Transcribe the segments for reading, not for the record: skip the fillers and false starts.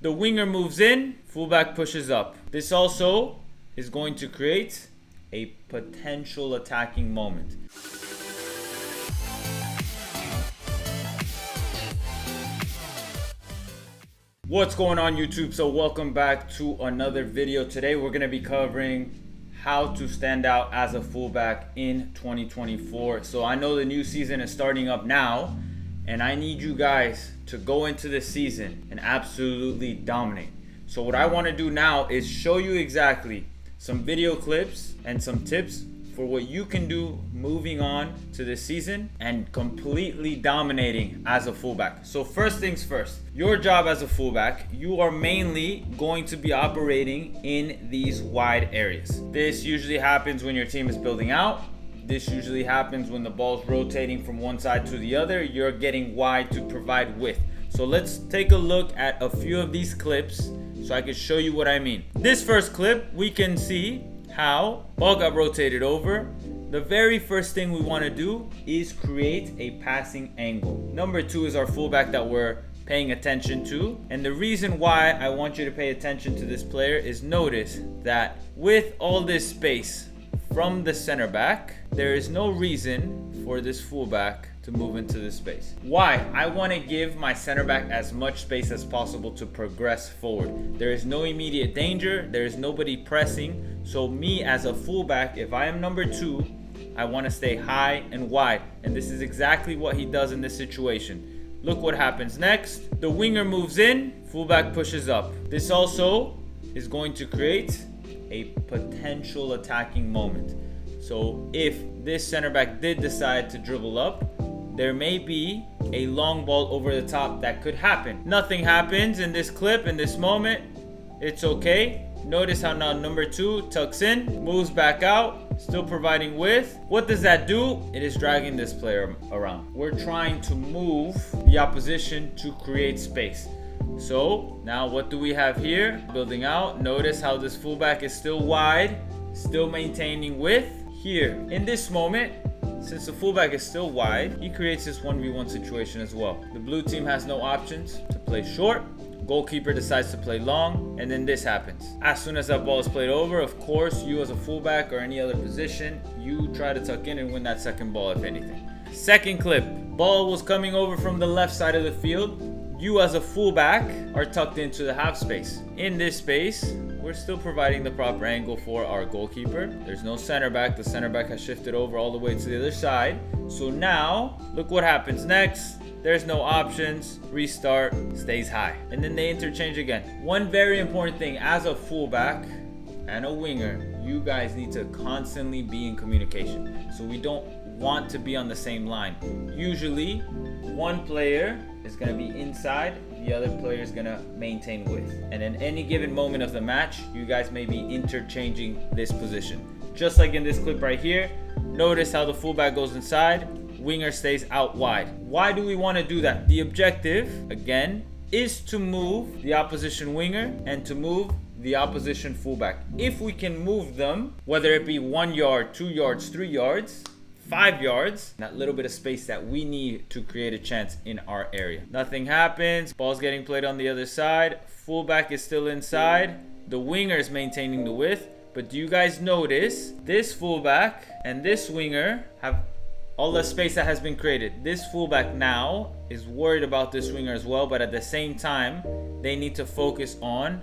The winger moves in, fullback pushes up. This also is going to create a potential attacking moment. What's going on, YouTube? So welcome back to another video. Today we're going to be covering how to stand out as a fullback in 2024. So I know the new season is starting up now, and I need you guys to go into this season and absolutely dominate. So what I want to do now is show you exactly some video clips and some tips for what you can do moving on to this season and completely dominating as a fullback. So first things first, your job as a fullback, you are mainly going to be operating in these wide areas. This usually happens when your team is building out. This usually happens when the ball's rotating from one side to the other. You're getting wide to provide width. So let's take a look at a few of these clips so I can show you what I mean. This first clip, we can see how ball got rotated over. The very first thing we want to do is create a passing angle. Number 2 is our fullback that we're paying attention to. And the reason why I want you to pay attention to this player is notice that with all this space from the center back, there is no reason for this fullback to move into this space. Why? I want to give my center back as much space as possible to progress forward. There is no immediate danger. There is nobody pressing. So me as a fullback, if I am number 2, I want to stay high and wide. And this is exactly what he does in this situation. Look what happens next. The winger moves in, fullback pushes up. This also is going to create a potential attacking moment. So if this center back did decide to dribble up, there may be a long ball over the top that could happen. Nothing happens in this clip, in this moment. It's okay. Notice how now number 2 tucks in, moves back out, still providing width. What does that do? It is dragging this player around. We're trying to move the opposition to create space. So now what do we have here? Building out. Notice how this fullback is still wide, still maintaining width. Here, in this moment, since the fullback is still wide, he creates this 1v1 situation as well. The blue team has no options to play short. Goalkeeper decides to play long, and then this happens. As soon as that ball is played over, of course, you as a fullback or any other position, you try to tuck in and win that second ball, if anything. Second clip, ball was coming over from the left side of the field. You as a fullback are tucked into the half space. In this space, we're still providing the proper angle for our goalkeeper. There's no center back. The center back has shifted over all the way to the other side. So now, look what happens next. There's no options. Restart, stays high. And then they interchange again. One very important thing as a fullback and a winger, you guys need to constantly be in communication. So we don't want to be on the same line. Usually, one player is going to be inside, the other player is going to maintain width. And in any given moment of the match, you guys may be interchanging this position. Just like in this clip right here, notice how the fullback goes inside, winger stays out wide. Why do we want to do that? The objective, again, is to move the opposition winger and to move the opposition fullback. If we can move them, whether it be 1 yard, 2 yards, 3 yards, 5 yards, that little bit of space that we need to create a chance in our area. Nothing happens. Ball's getting played on the other side. Fullback is still inside. The winger is maintaining the width. But do you guys notice this fullback and this winger have all the space that has been created? This fullback now is worried about this winger as well, but at the same time, they need to focus on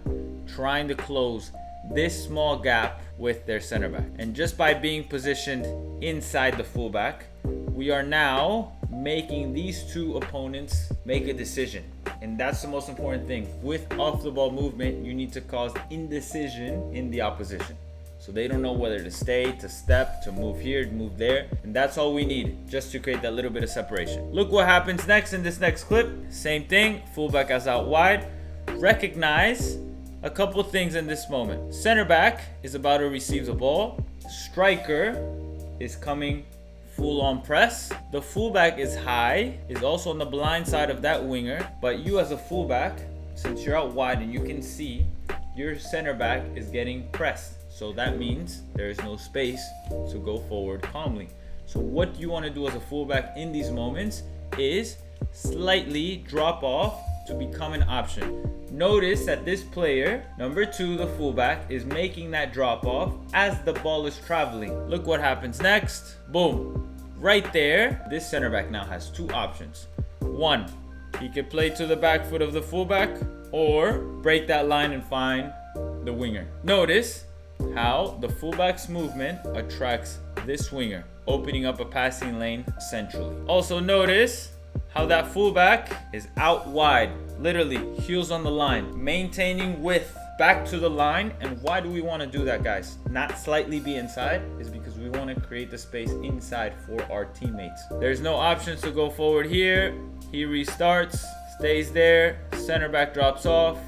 trying to close this small gap with their center back. And just by being positioned inside the fullback, we are now making these two opponents make a decision. And that's the most important thing. With off the ball movement, you need to cause indecision in the opposition. So they don't know whether to stay, to step, to move here, to move there. And that's all we need just to create that little bit of separation. Look what happens next in this next clip. Same thing, fullback is out wide. Recognize a couple things in this moment. Center back is about to receive the ball. Striker is coming full on press. The fullback is high, is also on the blind side of that winger. But you as a fullback, since you're out wide and you can see, your center back is getting pressed. So that means there is no space to go forward calmly. So what you want to do as a fullback in these moments is slightly drop off to become an option. Notice that this player, number 2, the fullback, is making that drop off as the ball is traveling. Look what happens next. Boom. Right there, this center back now has 2 options. 1, he could play to the back foot of the fullback or break that line and find the winger. Notice how the fullback's movement attracts this winger, opening up a passing lane centrally. Also notice how that fullback is out wide, literally heels on the line, maintaining width back to the line. And why do we want to do that, guys? Not slightly be inside, is because we want to create the space inside for our teammates. There's no options to go forward here. He restarts, stays there, center back drops off,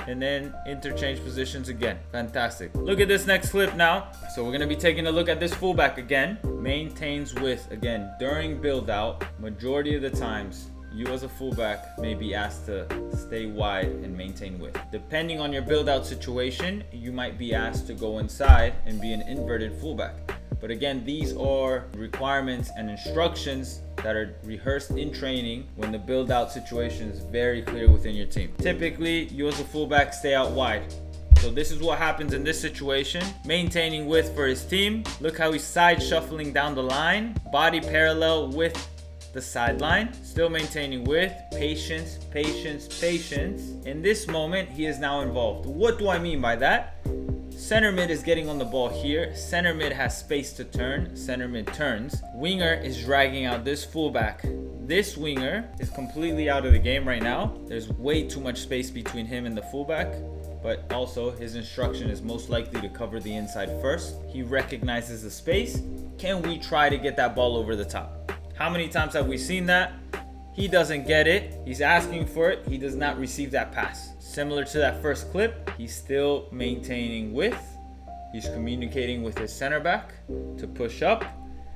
and then interchange positions again. Fantastic. Look at this next clip now. So we're going to be taking a look at this fullback again. Maintains width again during build out. Majority of the times, you as a fullback may be asked to stay wide and maintain width. Depending on your build out situation, you might be asked to go inside and be an inverted fullback. But again, these are requirements and instructions that are rehearsed in training when the build out situation is very clear within your team. Typically, you as a fullback stay out wide. So this is what happens in this situation. Maintaining width for his team. Look how he's side shuffling down the line. Body parallel with the sideline. Still maintaining width. Patience, patience, patience. In this moment, he is now involved. What do I mean by that? Center mid is getting on the ball here. Center mid has space to turn. Center mid turns. Winger is dragging out this fullback. This winger is completely out of the game right now. There's way too much space between him and the fullback. But also his instruction is most likely to cover the inside first. He recognizes the space. Can we try to get that ball over the top? How many times have we seen that? He doesn't get it. He's asking for it. He does not receive that pass. Similar to that first clip, he's still maintaining width. He's communicating with his center back to push up.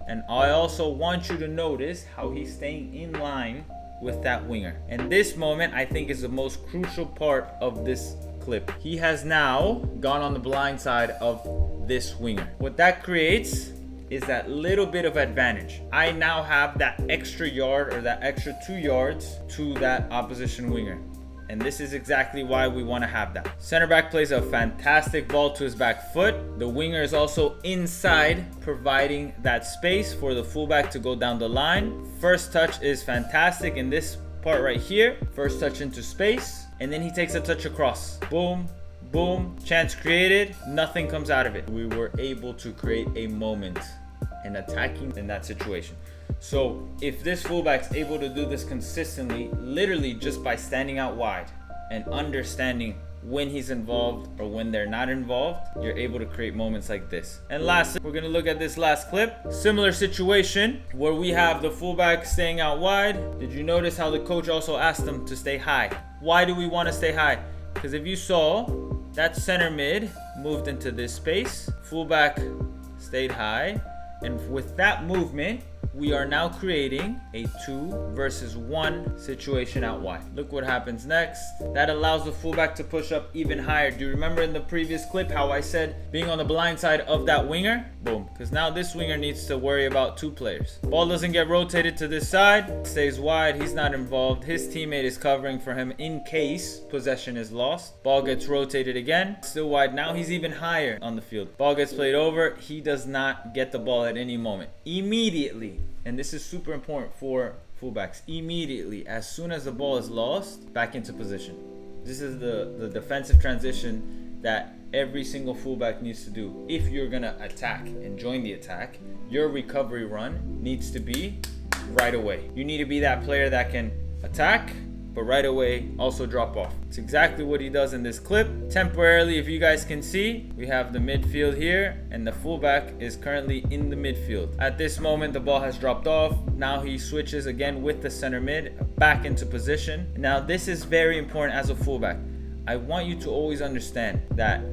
And I also want you to notice how he's staying in line with that winger. And this moment, I think, is the most crucial part of this clip. He has now gone on the blind side of this winger. What that creates is that little bit of advantage. I now have that extra yard or that extra 2 yards to that opposition winger. And this is exactly why we want to have that. Center back plays a fantastic ball to his back foot. The winger is also inside, providing that space for the fullback to go down the line. First touch is fantastic in this part right here. First touch into space, and then he takes a touch across. Boom, boom, chance created. Nothing comes out of it. We were able to create a moment and attacking in that situation. So if this fullback's able to do this consistently, literally just by standing out wide and understanding when he's involved or when they're not involved, you're able to create moments like this. And lastly, we're gonna look at this last clip. Similar situation where we have the fullback staying out wide. Did you notice how the coach also asked them to stay high? Why do we want to stay high? Because if you saw, that center mid moved into this space, fullback stayed high, and with that movement, we are now creating a 2 versus 1 situation out wide. Look what happens next. That allows the fullback to push up even higher. Do you remember in the previous clip how I said being on the blind side of that winger? Boom. Because now this winger needs to worry about 2 players. Ball doesn't get rotated to this side. Stays wide. He's not involved. His teammate is covering for him in case possession is lost. Ball gets rotated again. Still wide. Now he's even higher on the field. Ball gets played over. He does not get the ball at any moment. Immediately. And this is super important for fullbacks. Immediately, as soon as the ball is lost, back into position. This is the defensive transition that every single fullback needs to do. If you're gonna attack and join the attack, your recovery run needs to be right away. You need to be that player that can attack, but right away also drop off. It's exactly what he does in this clip. Temporarily, if you guys can see, we have the midfield here and the fullback is currently in the midfield. At this moment, the ball has dropped off. Now he switches again with the center mid back into position. Now this is very important as a fullback. I want you to always understand that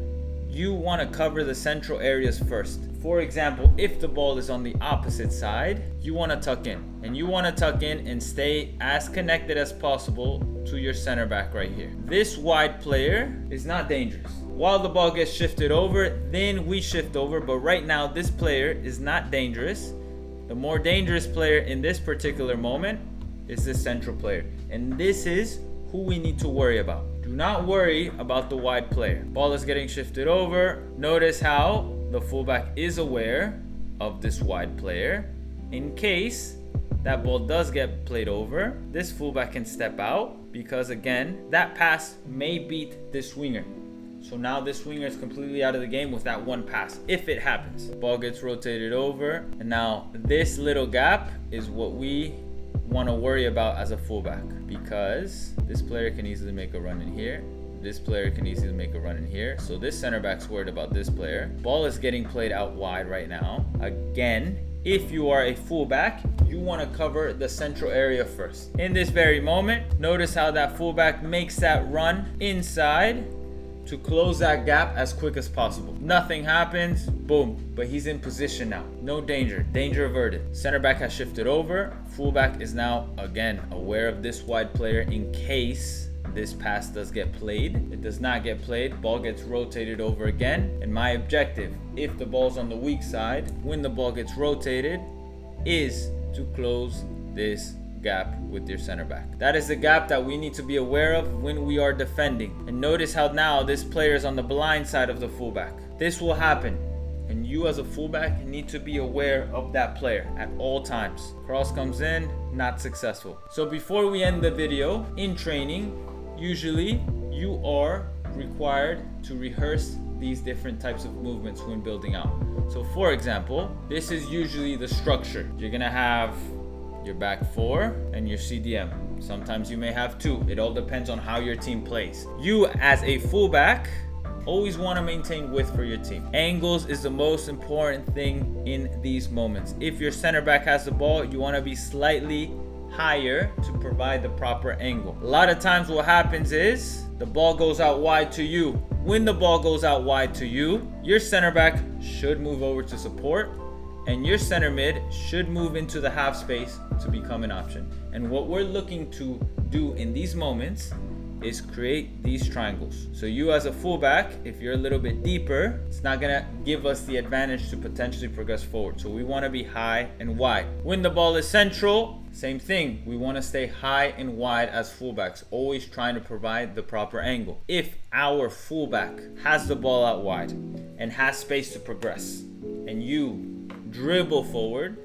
you want to cover the central areas first. For example, if the ball is on the opposite side, you want to tuck in. And you want to tuck in and stay as connected as possible to your center back right here. This wide player is not dangerous. While the ball gets shifted over, then we shift over. But right now, this player is not dangerous. The more dangerous player in this particular moment is this central player. And this is who we need to worry about. Do not worry about the wide player. Ball is getting shifted over. Notice how the fullback is aware of this wide player. In case that ball does get played over, this fullback can step out because, again, that pass may beat this winger. So now this winger is completely out of the game with that one pass, if it happens. Ball gets rotated over, and now this little gap is what we want to worry about as a fullback, because this player can easily make a run in here. This player can easily make a run in here. So this center back's worried about this player. Ball is getting played out wide right now. Again, if you are a fullback, you want to cover the central area first. In this very moment, notice how that fullback makes that run inside to close that gap as quick as possible. Nothing happens, boom, but he's in position now. No danger, danger averted. Center back has shifted over. Fullback is now, again, aware of this wide player in case this pass does get played. It does not get played, ball gets rotated over again. And my objective, if the ball's on the weak side, when the ball gets rotated, is to close this gap with your center back. That is the gap that we need to be aware of when we are defending. And notice how now this player is on the blind side of the fullback. This will happen, and you as a fullback need to be aware of that player at all times. Cross comes in, not successful. So before we end the video, in training, usually you are required to rehearse these different types of movements when building out. So for example, this is usually the structure. You're gonna have your back four and your CDM. Sometimes you may have two. It all depends on how your team plays. You as a fullback always want to maintain width for your team. Angles is the most important thing in these moments. If your center back has the ball, you want to be slightly higher to provide the proper angle. A lot of times what happens is the ball goes out wide to you. When the ball goes out wide to you, your center back should move over to support, and your center mid should move into the half space to become an option. And what we're looking to do in these moments is create these triangles. So you as a fullback, if you're a little bit deeper, it's not gonna give us the advantage to potentially progress forward. So we wanna be high and wide. When the ball is central, same thing. We wanna stay high and wide as fullbacks, always trying to provide the proper angle. If our fullback has the ball out wide and has space to progress, and you dribble forward,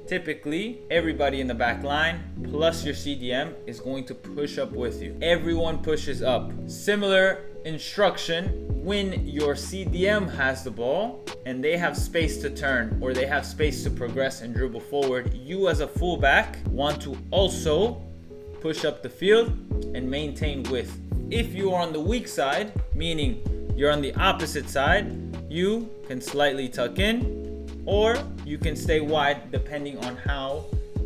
typically everybody in the back line plus your CDM is going to push up with you. Everyone pushes up. Similar instruction when your CDM has the ball and they have space to turn or they have space to progress and dribble forward, you as a fullback want to also push up the field and maintain width. If you are on the weak side, meaning you're on the opposite side, you can slightly tuck in, or you can stay wide depending on how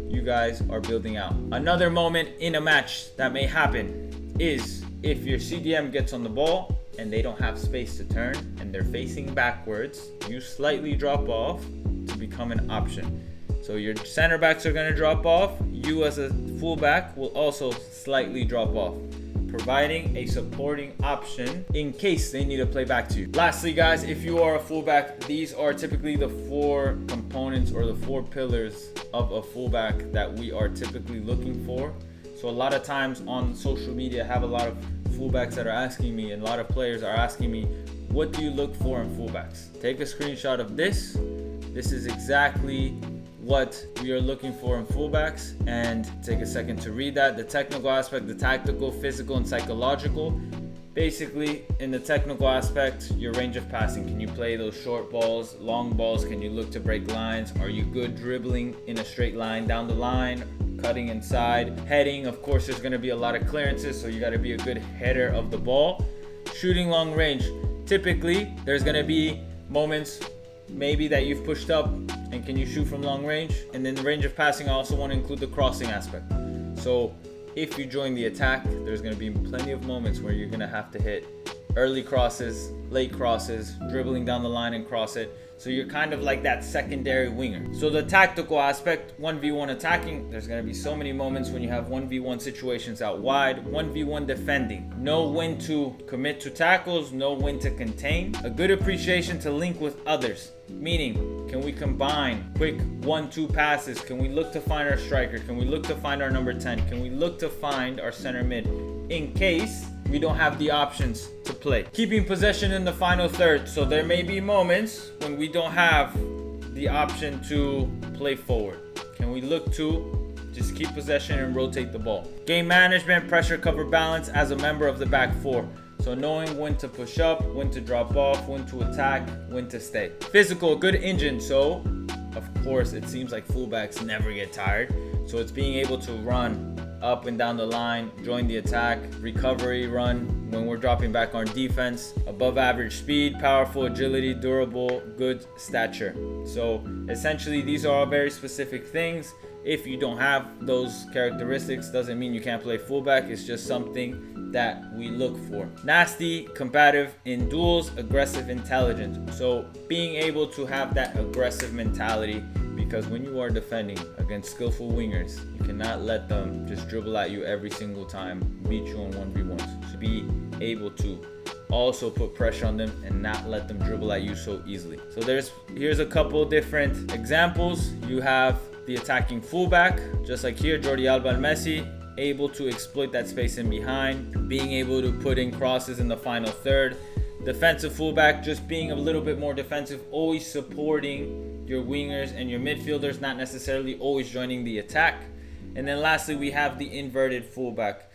you guys are building out. Another moment in a match that may happen is if your CDM gets on the ball and they don't have space to turn and they're facing backwards, you slightly drop off to become an option. So your center backs are going to drop off. You as a fullback will also slightly drop off, providing a supporting option in case they need to play back to you. Lastly, guys, if you are a fullback, these are typically the four components or the four pillars of a fullback that we are typically looking for. So a lot of times on social media, I have a lot of fullbacks that are asking me, and a lot of players are asking me, what do you look for in fullbacks? Take a screenshot of this. This is exactly what we are looking for in fullbacks, and take a second to read that. The technical aspect, the tactical, physical, and psychological. Basically, in the technical aspect, your range of passing. Can you play those short balls, long balls? Can you look to break lines? Are you good dribbling in a straight line down the line, cutting inside? Heading, of course, there's going to be a lot of clearances, so you got to be a good header of the ball. Shooting long range. Typically, there's going to be moments maybe that you've pushed up, and can you shoot from long range? And then the range of passing, I also want to include the crossing aspect. So if you join the attack, there's going to be plenty of moments where you're going to have to hit early crosses, late crosses, dribbling down the line and cross it. So you're kind of like that secondary winger. So the tactical aspect, 1v1 attacking, there's going to be so many moments when you have 1v1 situations out wide, 1v1 defending. Know when to commit to tackles, know when to contain. A good appreciation to link with others. Meaning, can we combine quick 1-2 passes? Can we look to find our striker? Can we look to find our number 10? Can we look to find our center mid? in case we don't have the options to play. Keeping possession in the final third. So there may be moments when we don't have the option to play forward. Can we look to just keep possession and rotate the ball? Game management, pressure, cover, balance as a member of the back four. So knowing when to push up, when to drop off, when to attack, when to stay. Physical, good engine. So of course it seems like fullbacks never get tired. So it's being able to run up and down the line, join the attack, recovery, run when we're dropping back on defense, above average speed, powerful, agility, durable, good stature. So essentially these are all very specific things. If you don't have those characteristics, doesn't mean you can't play fullback. It's just something that we look for. Nasty, combative in duels, aggressive, intelligent. So being able to have that aggressive mentality, because when you are defending against skillful wingers, you cannot let them just dribble at you every single time, beat you on 1v1s. So be able to also put pressure on them and not let them dribble at you so easily. So here's a couple different examples. You have the attacking fullback, just like here, Jordi Alba and Messi, able to exploit that space in behind, being able to put in crosses in the final third. Defensive fullback, just being a little bit more defensive, always supporting your wingers and your midfielders, not necessarily always joining the attack. And then lastly, we have the inverted fullback.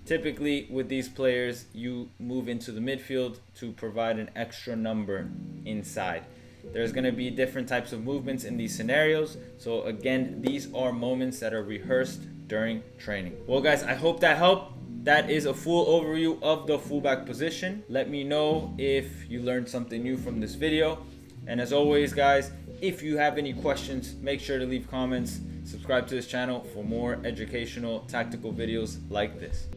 Typically with these players, you move into the midfield to provide an extra number inside. There's going to be different types of movements in these scenarios. So again, these are moments that are rehearsed during training. Well guys, I hope that helped. That is a full overview of the fullback position. Let me know if you learned something new from this video. And as always guys, if you have any questions, make sure to leave comments. Subscribe to this channel for more educational tactical videos like this.